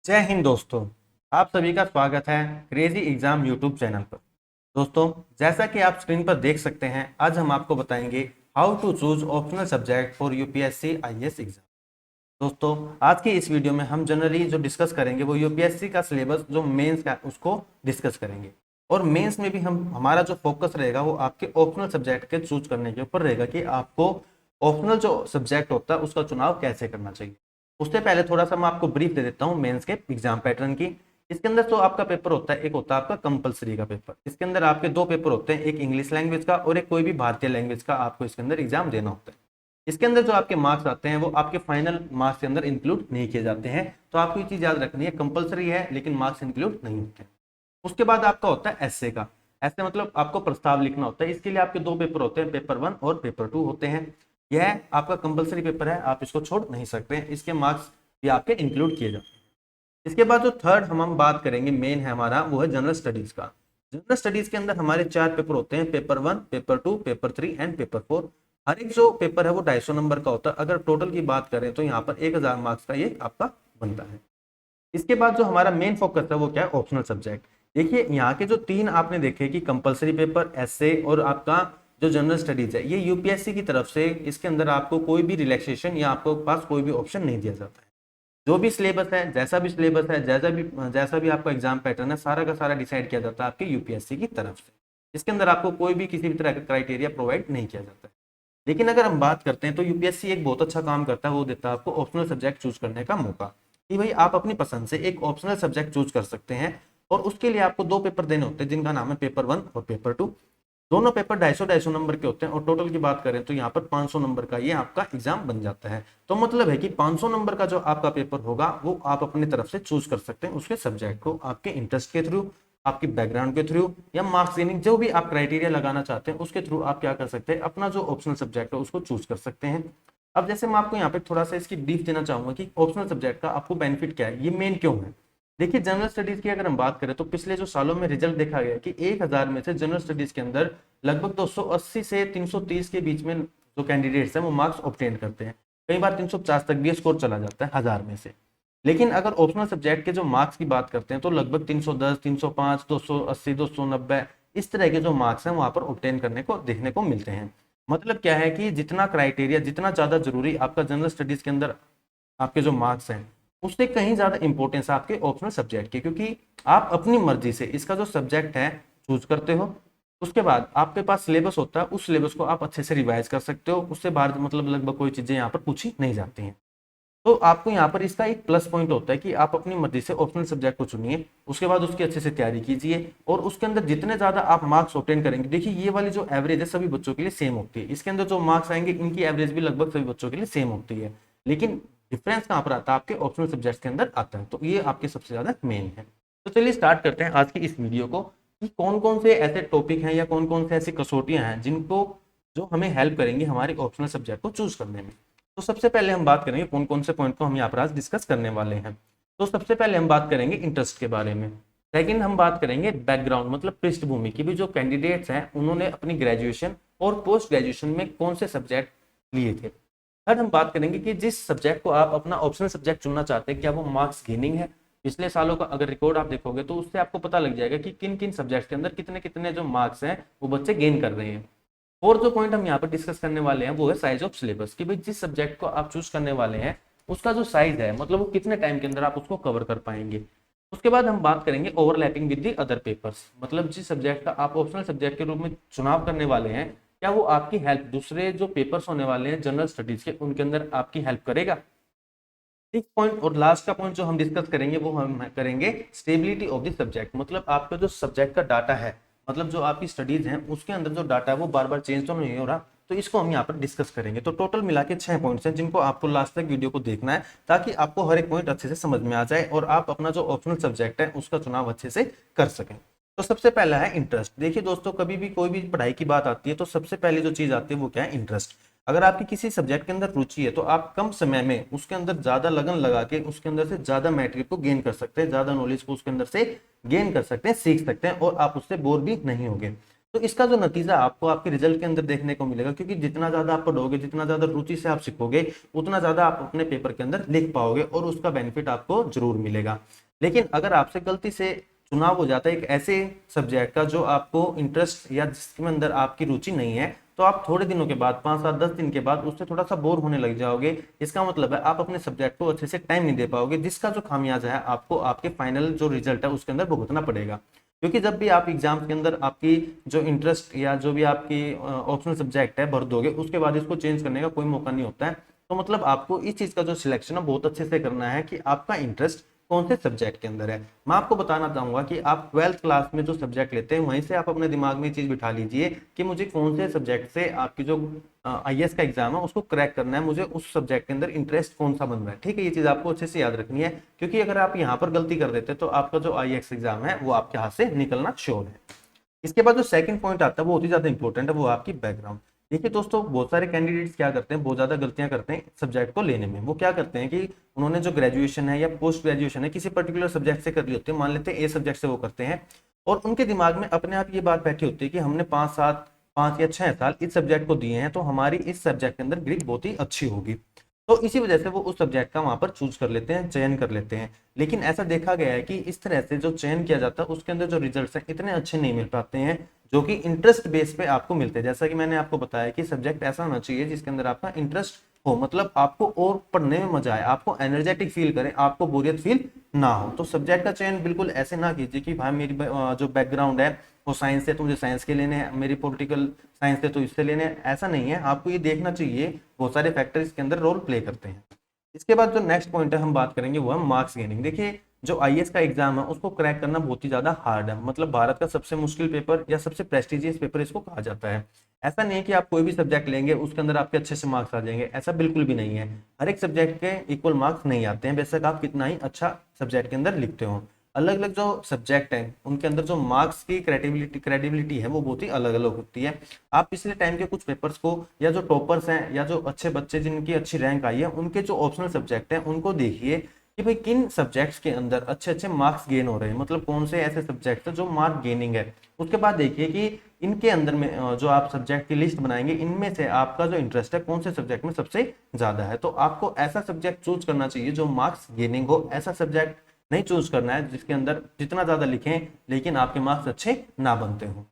जय हिंद दोस्तों। आप सभी का स्वागत है क्रेजी एग्जाम यूट्यूब चैनल पर। दोस्तों, जैसा कि आप स्क्रीन पर देख सकते हैं, आज हम आपको बताएंगे how to choose optional subject for UPSC IAS exam. दोस्तों, आज की इस वीडियो में हम जनरली जो डिस्कस करेंगे वो यूपीएससी का सिलेबस जो मेंस का उसको डिस्कस करेंगे। और मेंस में भी हम हमारा जो फोकस रहेगा वो आपके ऑप्शनल सब्जेक्ट के चूज करने के ऊपर रहेगा कि आपको ऑप्शनल जो सब्जेक्ट होता है उसका चुनाव कैसे करना चाहिए। उससे पहले थोड़ा सा मैं आपको ब्रीफ दे देता हूँ मेंस के एग्जाम पैटर्न की। इसके अंदर जो आपका पेपर होता है, एक होता है आपका कंपलसरी का पेपर। इसके अंदर आपके दो पेपर होते हैं, एक इंग्लिश लैंग्वेज का और एक कोई भी भारतीय लैंग्वेज का आपको इसके अंदर एग्जाम देना होता है। इसके अंदर जो आपके मार्क्स आते हैं वो आपके फाइनल मार्क्स के अंदर इंक्लूड नहीं किए जाते हैं। तो आपको ये चीज याद रखनी है, कंपलसरी है लेकिन मार्क्स इंक्लूड नहीं होते हैं। उसके बाद आपका होता है एसए का। ऐसे मतलब आपको प्रस्ताव लिखना होता है। इसके लिए आपके दो पेपर होते हैं, पेपर 1 और पेपर 2 होते हैं। यह आपका कंपलसरी पेपर है, आप इसको छोड़ नहीं सकते हैं। इसके मार्क्स भी आपके इंक्लूड किए जाते हैं। इसके बाद जो थर्ड हम बात करेंगे मेन है हमारा, वो है जनरल स्टडीज का। जनरल स्टडीज के अंदर हमारे चार पेपर होते हैं, paper 1, paper 2, paper 3 and paper 4। हर एक जो पेपर है वो 250 नंबर का होता है। अगर टोटल की बात करें तो यहाँ पर 1000 मार्क्स का ये आपका बनता है। इसके बाद जो हमारा मेन फोकस है वो क्या है, ऑप्शनल सब्जेक्ट। देखिए, यहाँ के जो तीन आपने देखे कि कंपलसरी पेपर, एसए और आपका जो जनरल स्टडीज है, ये यूपीएससी की तरफ से इसके अंदर आपको कोई भी रिलैक्सेशन या आपको पास कोई भी ऑप्शन नहीं दिया जाता है। जो भी सिलेबस है, जैसा भी सिलेबस है, जैसा भी आपका एग्जाम पैटर्न है, सारा का सारा डिसाइड किया जाता है आपके यूपीएससी की तरफ से। इसके अंदर आपको कोई भी किसी भी तरह का क्राइटेरिया प्रोवाइड नहीं किया जाता है। लेकिन अगर हम बात करते हैं तो यूपीएससी एक बहुत अच्छा काम करता है, वो देता है आपको ऑप्शनल सब्जेक्ट चूज करने का मौका। कि भाई आप अपनी पसंद से एक ऑप्शनल सब्जेक्ट चूज कर सकते हैं। और उसके लिए आपको दो पेपर देने होते हैं जिनका नाम है पेपर 1 और पेपर 2। दोनों पेपर 250 नंबर के होते हैं और टोटल की बात करें तो यहाँ पर 500 नंबर का ये आपका एग्जाम बन जाता है। तो मतलब है कि 500 नंबर का जो आपका पेपर होगा वो आप अपनी तरफ से चूज कर सकते हैं उसके सब्जेक्ट को, आपके इंटरेस्ट के थ्रू, आपके बैकग्राउंड के थ्रू, या मार्क्स गेनिंग जो भी आप क्राइटेरिया लगाना चाहते हैं उसके थ्रू आप क्या कर सकते हैं, अपना जो ऑप्शनल सब्जेक्ट है उसको चूज कर सकते हैं। अब जैसे मैं आपको यहाँ पे थोड़ा सा इसकी ब्रीफ देना चाहूंगा कि ऑप्शनल सब्जेक्ट का आपको बेनिफिट क्या है, ये मेन क्यों है। देखिए, जनरल स्टडीज की अगर हम बात करें तो पिछले जो सालों में रिजल्ट देखा गया कि 1000 में से जनरल स्टडीज के अंदर लगभग 280 से 330 के बीच में जो कैंडिडेट्स हैं वो मार्क्स ऑब्टेन करते हैं। कई बार 350 तक भी स्कोर चला जाता है 1000 में से। लेकिन अगर ऑप्शनल सब्जेक्ट के जो मार्क्स की बात करते हैं तो लगभग 310, 305, 280, 290 इस तरह के जो मार्क्स हैं वहां पर ऑब्टेन करने को देखने को मिलते हैं। मतलब क्या है कि जितना क्राइटेरिया, जितना ज्यादा जरूरी आपका जनरल स्टडीज के अंदर आपके जो मार्क्स हैं उससे कहीं ज्यादा इंपॉर्टेंस आपके ऑप्शनल सब्जेक्ट की, क्योंकि आप अपनी मर्जी से इसका जो सब्जेक्ट है चूज करते हो। उसके बाद आपके पास सिलेबस होता है, उस सिलेबस को आप अच्छे से रिवाइज कर सकते हो। उससे बाहर मतलब लगभग कोई चीजें यहाँ पर पूछी नहीं जाती हैं। तो आपको यहाँ पर इसका एक प्लस पॉइंट होता है कि आप अपनी मर्जी से ऑप्शनल सब्जेक्ट को चुनिए, उसके बाद उसकी अच्छे से तैयारी कीजिए और उसके अंदर जितने ज्यादा आप मार्क्स ऑब्टेन करेंगे। देखिए, ये वाली जो एवरेज है सभी बच्चों के लिए सेम होती है। इसके अंदर जो मार्क्स आएंगे इनकी एवरेज भी लगभग सभी बच्चों के लिए सेम होती है। लेकिन डिफरेंस कहाँ पर आता है, आपके ऑप्शनल सब्जेक्ट के अंदर आता है। तो ये आपके सबसे ज्यादा मेन है। तो चलिए स्टार्ट करते हैं आज की इस वीडियो को कि कौन कौन से ऐसे टॉपिक हैं या कौन कौन से ऐसी कसौटियां हैं जिनको जो हमें हेल्प करेंगी हमारे ऑप्शनल सब्जेक्ट को चूज करने में। तो सबसे पहले हम बात करेंगे कौन कौन से पॉइंट को हम यहाँ पर आज डिस्कस करने वाले हैं। तो सबसे पहले हम बात करेंगे इंटरेस्ट के बारे में। सेकंड हम बात करेंगे बैकग्राउंड मतलब पृष्ठभूमि की, भी जो कैंडिडेट्स हैं उन्होंने अपनी ग्रेजुएशन और पोस्ट ग्रेजुएशन में कौन से सब्जेक्ट लिए थे। थर्ड हम बात करेंगे कि जिस सब्जेक्ट को आप अपना ऑप्शनल सब्जेक्ट चुनना चाहते हैं क्या वो मार्क्स गेनिंग है। पिछले सालों का अगर रिकॉर्ड आप देखोगे तो उससे आपको पता लग जाएगा कि किन किन सब्जेक्ट के अंदर कितने कितने जो मार्क्स हैं वो बच्चे गेन कर रहे हैं। और जो पॉइंट हम यहाँ पर डिस्कस करने वाले हैं वो है साइज ऑफ सिलेबस, कि भाई जिस सब्जेक्ट को आप चूज करने वाले हैं उसका जो साइज है मतलब वो कितने टाइम के अंदर आप उसको कवर कर पाएंगे। उसके बाद हम बात करेंगे overlapping with the other papers, मतलब जिस सब्जेक्ट का आप ऑप्शनल सब्जेक्ट के रूप में चुनाव करने वाले हैं क्या वो आपकी हेल्प दूसरे जो पेपर्स होने वाले हैं जनरल स्टडीज के उनके अंदर आपकी हेल्प करेगा। सिक्स पॉइंट और लास्ट का पॉइंट जो हम डिस्कस करेंगे वो हम करेंगे स्टेबिलिटी ऑफ द सब्जेक्ट, मतलब आपका जो सब्जेक्ट का डाटा है, मतलब जो आपकी स्टडीज हैं उसके अंदर जो डाटा है वो बार बार चेंज तो नहीं हो रहा। तो इसको हम यहाँ पर डिस्कस करेंगे। तो टोटल मिला के 6 पॉइंट्स हैं जिनको आपको लास्ट तक वीडियो को देखना है ताकि आपको हर एक पॉइंट अच्छे से समझ में आ जाए और आप अपना जो ऑप्शनल सब्जेक्ट है उसका चुनाव अच्छे से कर सकें। तो सबसे पहला है इंटरेस्ट। देखिए दोस्तों, कभी भी कोई भी पढ़ाई की बात आती है तो सबसे पहले जो चीज आती है वो क्या है, इंटरेस्ट। अगर आपकी किसी सब्जेक्ट के अंदर रुचि है तो आप कम समय में उसके अंदर ज्यादा लगन लगा के उसके अंदर से ज्यादा मैट्रिक को गेन कर सकते हैं, ज्यादा नॉलेज को उसके अंदर से गेन कर सकते हैं, सीख सकते हैं और आप उससे बोर भी नहीं होंगे। तो इसका जो नतीजा आपको आपके रिजल्ट के अंदर देखने को मिलेगा, क्योंकि जितना ज्यादा आप पढ़ोगे, जितना ज्यादा रुचि से आप सीखोगे, उतना ज्यादा आप अपने पेपर के अंदर लिख पाओगे और उसका बेनिफिट आपको जरूर मिलेगा। लेकिन अगर आपसे गलती से चुनाव हो जाता है एक ऐसे सब्जेक्ट का जो आपको इंटरेस्ट या जिसके अंदर आपकी रुचि नहीं है, तो आप थोड़े दिनों के बाद 5 7 10 दिन के बाद उससे थोड़ा सा बोर होने लग जाओगे। इसका मतलब है आप अपने सब्जेक्ट को अच्छे से टाइम नहीं दे पाओगे, जिसका जो खामियाजा है आपको आपके फाइनल जो रिजल्ट है उसके अंदर भुगतना पड़ेगा। क्योंकि जब भी आप एग्जाम के अंदर आपकी जो इंटरेस्ट या जो भी आपकी ऑप्शनल सब्जेक्ट है भर दोगे, उसके बाद इसको चेंज करने का कोई मौका नहीं होता है। तो मतलब आपको इस चीज का जो सिलेक्शन है बहुत अच्छे से करना है कि आपका इंटरेस्ट कौन से सब्जेक्ट के अंदर है। मैं आपको बताना चाहूंगा कि आप 12th क्लास में जो सब्जेक्ट लेते हैं वहीं से आप अपने दिमाग में ये चीज बिठा लीजिए कि मुझे कौन से सब्जेक्ट से आपकी जो आईएएस का एग्जाम है उसको क्रैक करना है, मुझे उस सब्जेक्ट के अंदर इंटरेस्ट कौन सा बन रहा है। ठीक है, ये चीज आपको अच्छे से याद रखनी है, क्योंकि अगर आप यहाँ पर गलती कर देते तो आपका जो आईएएस एग्जाम है वो आपके हाथ से निकलना श्योर है। इसके बाद जो सेकंड पॉइंट आता है वो बहुत ही ज्यादा इंपॉर्टेंट है, वो आपकी बैकग्राउंड। देखिए दोस्तों, बहुत सारे कैंडिडेट्स क्या करते हैं, बहुत ज्यादा गलतियां करते हैं सब्जेक्ट को लेने में। वो क्या करते हैं कि उन्होंने जो ग्रेजुएशन है या पोस्ट ग्रेजुएशन है किसी पर्टिकुलर सब्जेक्ट से कर ली होती है, मान लेते हैं ए सब्जेक्ट से वो करते हैं, और उनके दिमाग में अपने आप ये बात बैठी होती है कि हमने 5 या 6 साल इस सब्जेक्ट को दिए हैं तो हमारी इस सब्जेक्ट के अंदर ग्रिप बहुत ही अच्छी होगी। तो इसी वजह से वो उस सब्जेक्ट का वहां पर चूज कर लेते हैं, चयन कर लेते हैं। लेकिन ऐसा देखा गया है कि इस तरह से जो चयन किया जाता है उसके अंदर जो रिजल्ट्स हैं इतने अच्छे नहीं मिल पाते हैं जो कि इंटरेस्ट बेस पे आपको मिलते हैं। जैसा कि मैंने आपको बताया कि सब्जेक्ट ऐसा होना चाहिए जिसके अंदर आपका इंटरेस्ट हो, मतलब आपको और पढ़ने में मजा आए, आपको एनर्जेटिक फील करें, आपको बोरियत फील ना हो। तो सब्जेक्ट का चयन बिल्कुल ऐसे ना कीजिए कि भाई मेरी जो बैकग्राउंड है वो साइंस है तो मुझे साइंस के लेने हैं, मेरी पॉलिटिकल साइंस है तो इससे लेने हैं, ऐसा नहीं है। आपको ये देखना चाहिए बहुत सारे फैक्टर इसके अंदर रोल प्ले करते हैं। इसके बाद जो नेक्स्ट पॉइंट है हम बात करेंगे वो है मार्क्स गेनिंग। देखिए, जो आईएएस का एग्जाम है उसको क्रैक करना बहुत ही ज्यादा हार्ड है, मतलब भारत का सबसे मुश्किल पेपर या सबसे प्रेस्टिजियस पेपर इसको कहा जाता है। ऐसा नहीं है कि आप कोई भी सब्जेक्ट लेंगे उसके अंदर आपके अच्छे से मार्क्स आ जाएंगे, ऐसा बिल्कुल भी नहीं है। हर एक सब्जेक्ट के इक्वल मार्क्स नहीं आते हैं, बेशक आप कितना ही अच्छा सब्जेक्ट के अंदर लिखते हो। अलग अलग जो सब्जेक्ट है उनके अंदर जो मार्क्स की क्रेडिबिलिटी है वो बहुत ही अलग अलग होती है। आप पिछले टाइम के कुछ पेपर्स को, या जो टॉपर्स हैं या जो अच्छे बच्चे जिनकी अच्छी रैंक आई है उनके जो ऑप्शनल सब्जेक्ट हैं उनको देखिए कि भाई किन सब्जेक्ट्स के अंदर अच्छे अच्छे मार्क्स गेन हो रहे हैं, मतलब कौन से ऐसे सब्जेक्ट है जो मार्क गेनिंग है। उसके बाद देखिए कि इनके अंदर में जो आप सब्जेक्ट की लिस्ट बनाएंगे इनमें से आपका जो इंटरेस्ट है कौन से सब्जेक्ट में सबसे ज्यादा है। तो आपको ऐसा सब्जेक्ट चूज करना चाहिए जो मार्क्स गेनिंग हो, ऐसा सब्जेक्ट नहीं चूज करना है जिसके अंदर जितना ज्यादा लिखें लेकिन आपके मार्क्स अच्छे ना बनते हो।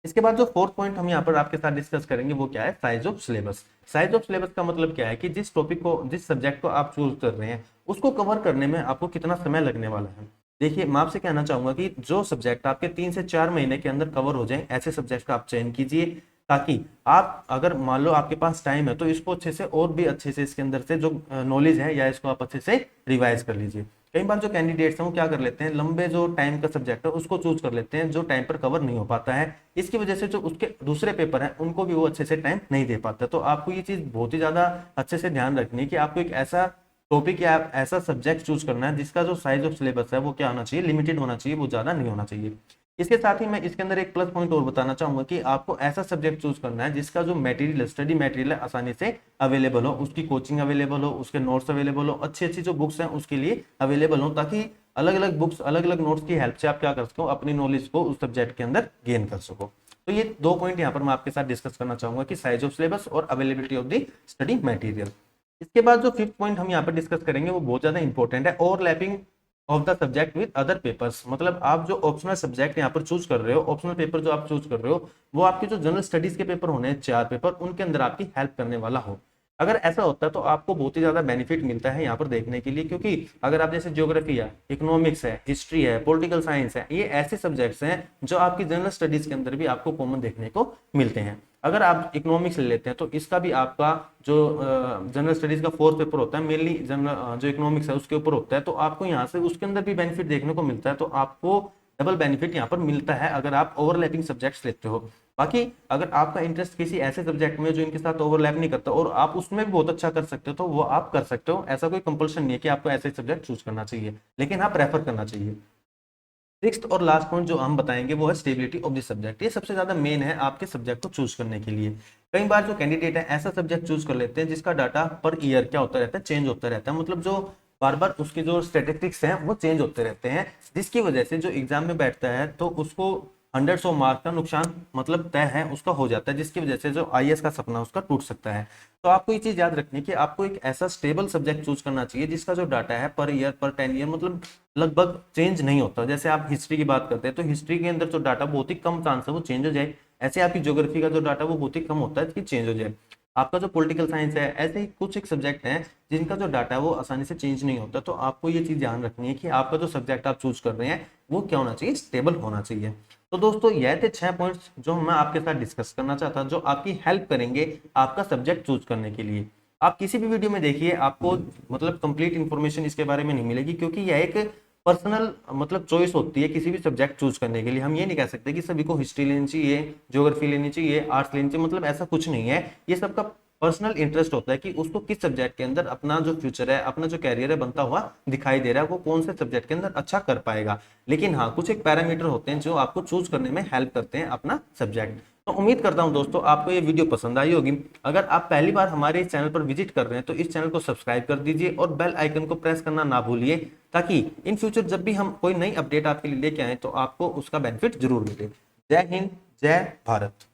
इसके बाद जो फोर्थ पॉइंट हम यहाँ पर आपके साथ डिस्कस करेंगे वो क्या है, size of syllabus. Size of syllabus का मतलब क्या है कि जिस टॉपिक को, जिस सब्जेक्ट को आप चूज कर रहे हैं उसको कवर करने में आपको कितना समय लगने वाला है। देखिए, मैं आपसे कहना चाहूंगा कि जो सब्जेक्ट आपके 3 से 4 महीने के अंदर कवर हो जाए ऐसे सब्जेक्ट का आप चयन कीजिए, ताकि आप अगर मान लो आपके पास टाइम है तो इसको अच्छे से और भी अच्छे से इसके अंदर से जो नॉलेज है या इसको आप अच्छे से रिवाइज कर लीजिए। कई बार जो कैंडिडेट्स हैं वो क्या कर लेते हैं, लंबे जो टाइम का सब्जेक्ट है उसको चूज कर लेते हैं जो टाइम पर कवर नहीं हो पाता है। इसकी वजह से जो उसके दूसरे पेपर हैं उनको भी वो अच्छे से टाइम नहीं दे पाता। तो आपको ये चीज बहुत ही ज्यादा अच्छे से ध्यान रखनी है कि आपको एक ऐसा टॉपिक या ऐसा सब्जेक्ट चूज करना है जिसका जो साइज ऑफ सिलेबस है वो क्या होना चाहिए, लिमिटेड होना चाहिए, वो ज्यादा नहीं होना चाहिए। इसके साथ ही मैं इसके अंदर एक प्लस पॉइंट और बताना चाहूंगा कि आपको ऐसा सब्जेक्ट चूज करना है जिसका जो मटेरियल, स्टडी मटेरियल है आसानी से अवेलेबल हो, उसकी कोचिंग अवेलेबल हो, उसके नोट्स अवेलेबल हो, अच्छी अच्छी जो बुक्स हैं उसके लिए अवेलेबल हो, ताकि अलग अलग बुक्स, अलग अलग नोट्स की हेल्प से आप क्या कर सको, अपनी नॉलेज को उस सब्जेक्ट के अंदर गेन कर सको। तो ये 2 पॉइंट यहाँ पर मैं आपके साथ डिस्कस करना चाहूंगा कि साइज ऑफ सिलेबस और availability of the study material. इसके बाद जो फिफ्थ पॉइंट हम यहाँ पर डिस्कस करेंगे वो बहुत ज्यादा इंपॉर्टेंट है, overlapping of the subject with other papers. मतलब आप जो ऑप्शनल सब्जेक्ट यहाँ पर चूज कर रहे हो, ऑप्शनल पेपर जो आप चूज कर रहे हो वो आपके जो जनरल स्टडीज के पेपर होने हैं 4 पेपर, उनके अंदर आपकी हेल्प करने वाला हो। अगर ऐसा होता है तो आपको बहुत ही ज्यादा बेनिफिट मिलता है यहाँ पर देखने के लिए, क्योंकि अगर आप जैसे ज्योग्राफी है, इकोनॉमिक्स है, हिस्ट्री है, पॉलिटिकल साइंस है, ये ऐसे सब्जेक्ट्स हैं जो आपकी जनरल स्टडीज के अंदर भी आपको कॉमन देखने को मिलते हैं। अगर आप इकोनॉमिक्स ले लेते हैं तो इसका भी आपका जो जनरल स्टडीज का 4th पेपर होता है मेनली जनरल जो इकोनॉमिक्स है उसके ऊपर होता है, तो आपको यहाँ से उसके अंदर भी बेनिफिट देखने को मिलता है। तो आपको डबल बेनिफिट यहाँ पर मिलता है अगर आप ओवरलैपिंग सब्जेक्ट्स लेते हो। बाकी अगर आपका इंटरेस्ट किसी ऐसे सब्जेक्ट में जो इनके साथ ओवरलैप नहीं करता और आप उसमें भी बहुत अच्छा कर सकते हो तो वो आप कर सकते हो, ऐसा कोई कंपल्शन नहीं है कि आपको ऐसे सब्जेक्ट चूज करना चाहिए, लेकिन आप प्रेफर करना चाहिए। सिक्स्थ और लास्ट पॉइंट जो हम बताएंगे वो है स्टेबिलिटी ऑफ द सब्जेक्ट। ये सबसे ज्यादा मेन है आपके सब्जेक्ट को चूज करने के लिए। कई बार जो कैंडिडेट है ऐसा सब्जेक्ट चूज कर लेते हैं जिसका डाटा पर ईयर क्या होता रहता है, चेंज होता रहता है, मतलब जो बार बार उसके जो स्टैटिस्टिक्स हैं वो चेंज होते रहते हैं, जिसकी वजह से जो एग्जाम में बैठता है तो उसको हंड्रेड्स ऑफ मार्क का नुकसान मतलब तय है उसका हो जाता है, जिसकी वजह से जो आईएएस का सपना उसका टूट सकता है। तो आपको ये चीज याद रखनी है कि आपको एक ऐसा स्टेबल सब्जेक्ट चूज करना चाहिए जिसका जो डाटा है पर ईयर पर 10 ईयर मतलब लगभग चेंज नहीं होता। जैसे आप हिस्ट्री की बात करते हैं तो हिस्ट्री के अंदर जो डाटा बहुत ही कम चांस है वो चेंज हो जाए, ऐसे आपकी ज्योग्राफी का जो डाटा वो बहुत ही कम होता है कि चेंज हो जाए। आपका जो पॉलिटिकल साइंस है, ऐसे ही कुछ एक सब्जेक्ट हैं जिनका जो डाटा है वो आसानी से चेंज नहीं होता। तो आपको ये चीज ध्यान रखनी है कि आपका जो सब्जेक्ट आप चूज कर रहे हैं वो क्या होना चाहिए, स्टेबल होना चाहिए। तो दोस्तों यह थे 6 पॉइंट्स जो मैं आपके साथ डिस्कस करना चाहता, जो आपकी हेल्प करेंगे आपका सब्जेक्ट चूज करने के लिए। आप किसी भी वीडियो में देखिए आपको मतलब कंप्लीट इंफॉर्मेशन इसके बारे में नहीं मिलेगी, क्योंकि यह एक पर्सनल मतलब चॉइस होती है किसी भी सब्जेक्ट चूज करने के लिए। हम ये नहीं कह सकते कि सभी को हिस्ट्री लेनी चाहिए, ज्योग्राफी लेनी चाहिए, आर्ट्स लेनी चाहिए, मतलब ऐसा कुछ नहीं है। ये सबका पर्सनल इंटरेस्ट होता है कि उसको किस सब्जेक्ट के अंदर अपना जो फ्यूचर है, अपना जो कैरियर है बनता हुआ दिखाई दे रहा है, वो कौन से सब्जेक्ट के अंदर अच्छा कर पाएगा। लेकिन हाँ, कुछ एक पैरामीटर होते हैं जो आपको चूज करने में हेल्प करते हैं अपना सब्जेक्ट। तो उम्मीद करता हूं दोस्तों आपको ये वीडियो पसंद आई होगी। अगर आप पहली बार हमारे इस चैनल पर विजिट कर रहे हैं तो इस चैनल को सब्सक्राइब कर दीजिए और बेल आइकन को प्रेस करना ना भूलिए, ताकि इन फ्यूचर जब भी हम कोई नई अपडेट आपके लिए लेके आए तो आपको उसका बेनिफिट जरूर मिले। जय हिंद, जय भारत।